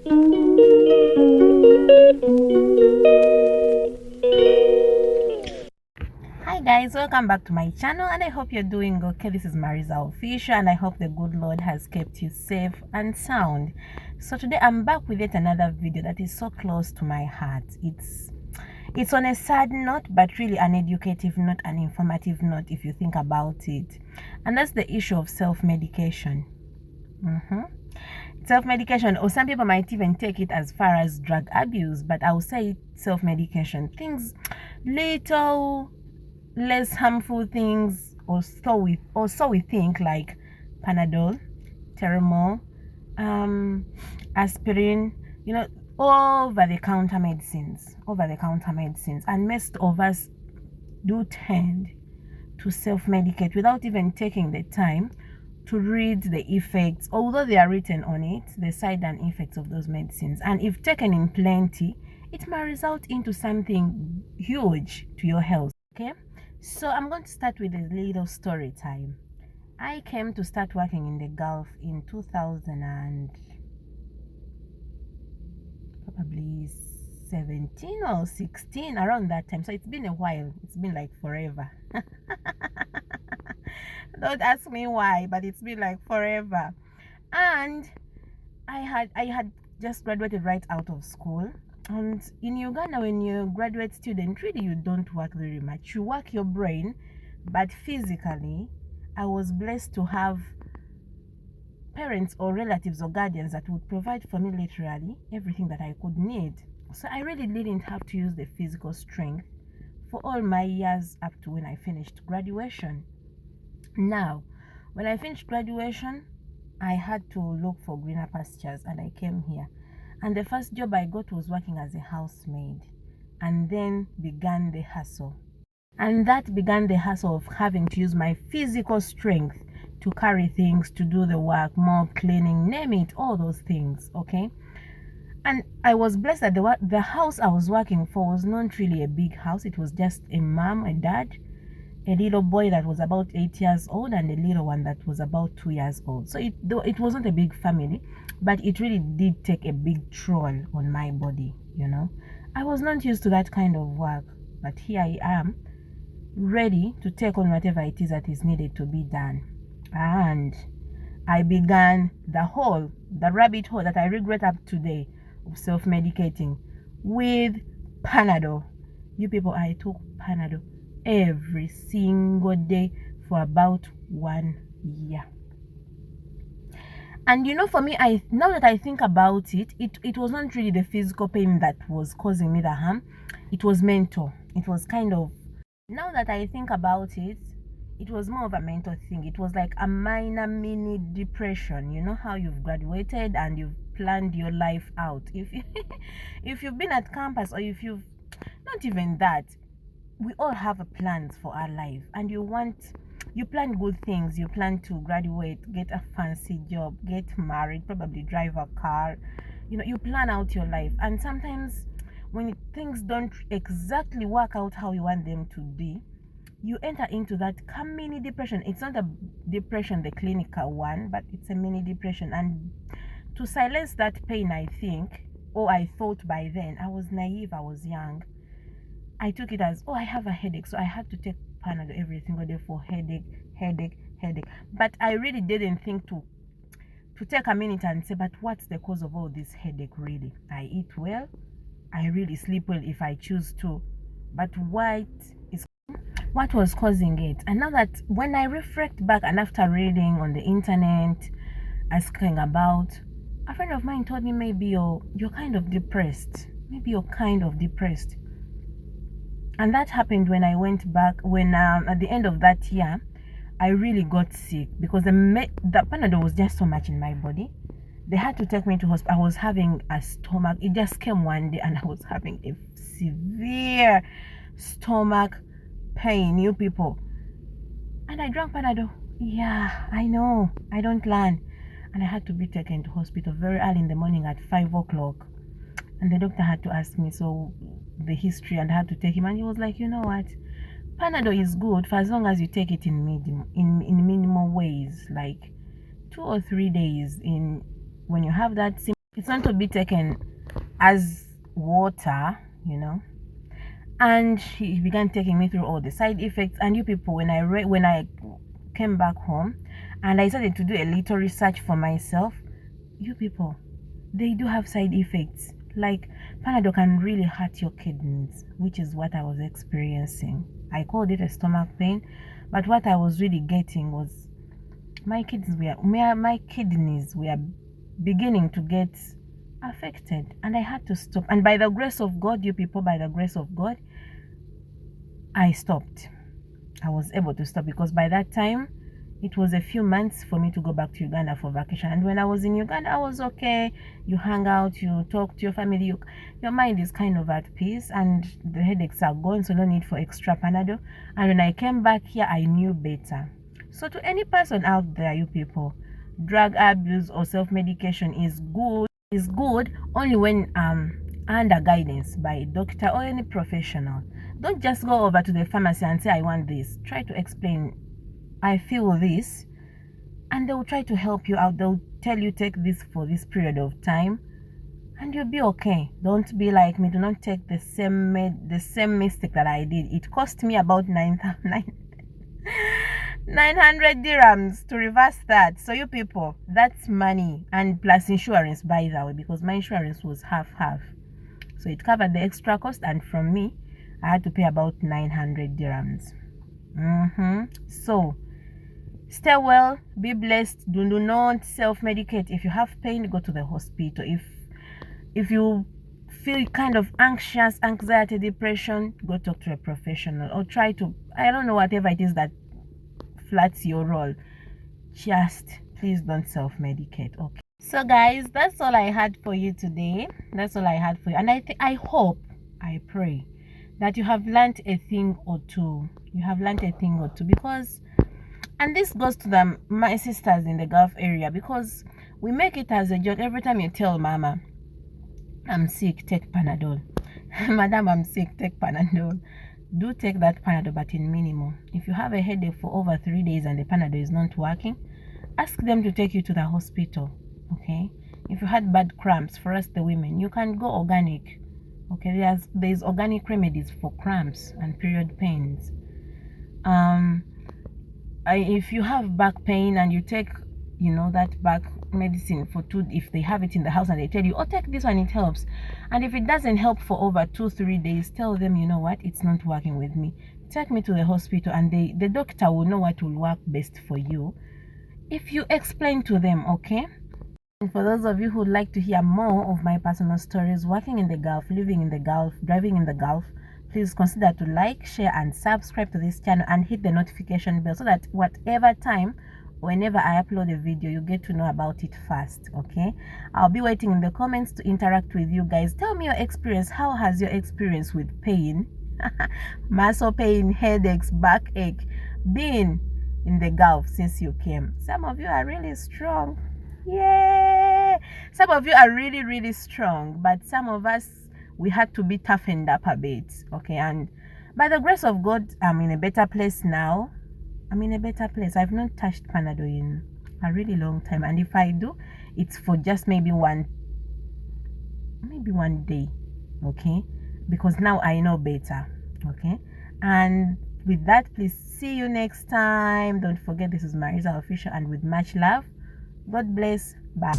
Hi guys, welcome back to my channel and I hope you're doing okay. This is Marisa Official and I hope the good Lord has kept you safe and sound. So today I'm back with yet another video that is so close to my heart. It's on a sad note, but really an educative note, an informative note if you think about it. And that's the issue of self-medication. Self-medication, or some people might even take it as far as drug abuse, but I'll say self-medication. Things little less harmful things, or so we think, like panadol, Terramol, aspirin, over-the-counter medicines, and most of us do tend to self-medicate without even taking the time to read the effects, although they are written on it, the side and effects of those medicines. And if taken in plenty, it might result into something huge to your health. Okay, so I'm going to start with a little story time. I came to start working in the Gulf in 2000 and probably 17 or 16, around that time. So it's been a while. It's been like forever. Don't ask me why, but it's been like forever. And I had just graduated right out of school. And in Uganda, when you're a graduate student, really you don't work very much. You work your brain, but physically, I was blessed to have parents or relatives or guardians that would provide for me literally everything that I could need. So I really didn't have to use the physical strength for all my years up to when I finished graduation. Now, when I finished graduation, I had to look for greener pastures and I came here. And the first job I got was working as a housemaid. And then began the hustle. And that began the hustle of having to use my physical strength to carry things, to do the work, mob, cleaning, name it, all those things, okay? And I was blessed that the house I was working for was not really a big house. It was just a mom, a dad, a little boy that was about 8 years old, and a little one that was about 2 years old. So it wasn't a big family, but it really did take a big toll on my body, I was not used to that kind of work, but here I am, ready to take on whatever it is that is needed to be done. And I began the rabbit hole that I regret up today of self-medicating with Panadol. You people, I took Panadol every single day for about 1 year. And for me, now that I think about it was not really the physical pain that was causing me the harm. It was mental. It was kind of, now that I think about it, it was more of a mental thing. It was like a minor mini depression. You know how you've graduated and you've planned your life out. If you've been at campus, or if you've not even that, we all have plans for our life, and you plan good things. You plan to graduate, get a fancy job, get married, probably drive a car. You plan out your life, and sometimes when things don't exactly work out how you want them to be, you enter into that mini depression. It's not a depression, the clinical one, but it's a mini depression. And to silence that pain, I think, or I thought by then, I was naive, I was young, I took it as, I have a headache, so I had to take Panadol every single day for headache. But I really didn't think to take a minute and say, but what's the cause of all this headache really? I eat well, I really sleep well if I choose to, but what was causing it? And now that when I reflect back, and after reading on the internet, asking about, a friend of mine told me, maybe you're kind of depressed. And that happened when I went back, when at the end of that year, I really got sick because the Panadol was just so much in my body. They had to take me to hospital. I was having a stomach. It just came one day and I was having a severe stomach pain, you people. And I drank Panadol. Yeah, I know. I don't learn. And I had to be taken to hospital very early in the morning at 5 o'clock. And the doctor had to ask me the history, and I had to take him. And he was like, you know what? Panadol is good for as long as you take it in minimal ways, like 2 or 3 days. When you have that It's not to be taken as water, And he began taking me through all the side effects. And you people, when I came back home, and I started to do a little research for myself, you people, they do have side effects. Like panadol can really hurt your kidneys, which is what I was experiencing. I called it a stomach pain, but what I was really getting was my kidneys were beginning to get affected, and I had to stop. And by the grace of God, you people, by the grace of God, I stopped. I was able to stop because by that time it was a few months for me to go back to Uganda for vacation. And when I was in Uganda, I was okay. You hang out, you talk to your family, your mind is kind of at peace, and the headaches are gone, so no need for extra panadol. And when I came back here, I knew better. So to any person out there, you people, drug abuse or self-medication is good only when under guidance by a doctor or any professional. Don't just go over to the pharmacy and say, I want this. Try to explain, I feel this, and they'll try to help you out. They'll tell you, take this for this period of time, and you'll be okay. Don't be like me. Do not take the same mistake that I did. It cost me about 900 dirhams to reverse that. So you people, that's money, and plus insurance, by the way, because my insurance was half, so it covered the extra cost, and from me I had to pay about 900 dirhams. So stay well, be blessed. Do not self-medicate. If you have pain, go to the hospital. If you feel kind of anxious, anxiety, depression, go talk to a professional, or try to, I don't know, whatever it is that flats your role. Just please don't self-medicate. Okay, so guys, that's all I had for you today. And I hope, I pray that you have learned a thing or two. Because, and this goes to my sisters in the Gulf area, because we make it as a joke every time you tell mama, I'm sick, take panadol. Madam, I'm sick, take panadol. Do take that panadol, but in minimum. If you have a headache for over 3 days and the panadol is not working, ask them to take you to the hospital. Okay, if you had bad cramps, for us the women, you can go organic. Okay, there's organic remedies for cramps and period pains. If you have back pain and you take that back medicine for if they have it in the house and they tell you, oh, take this one, it helps, and if it doesn't help for over 2-3 days, tell them, you know what, it's not working with me, take me to the hospital, and the doctor will know what will work best for you if you explain to them. Okay, and for those of you who would like to hear more of my personal stories, working in the Gulf, living in the Gulf, driving in the Gulf, please consider to like, share, and subscribe to this channel, and hit the notification bell so that whenever I upload a video, you get to know about it first. Okay, I'll be waiting in the comments to interact with you guys. Tell me your experience. How has your experience with pain, muscle pain, headaches, backache been in the Gulf since you came? Some of you are really strong. Yeah, some of you are really, really strong, but some of us, we had to be toughened up a bit. Okay, and by the grace of God, I'm in a better place now. I've not touched panadol in a really long time, and if I do, it's for just maybe one day. Okay, because now I know better. Okay, and with that, please see you next time. Don't forget, this is Marisa Official, and with much love, God bless. Bye.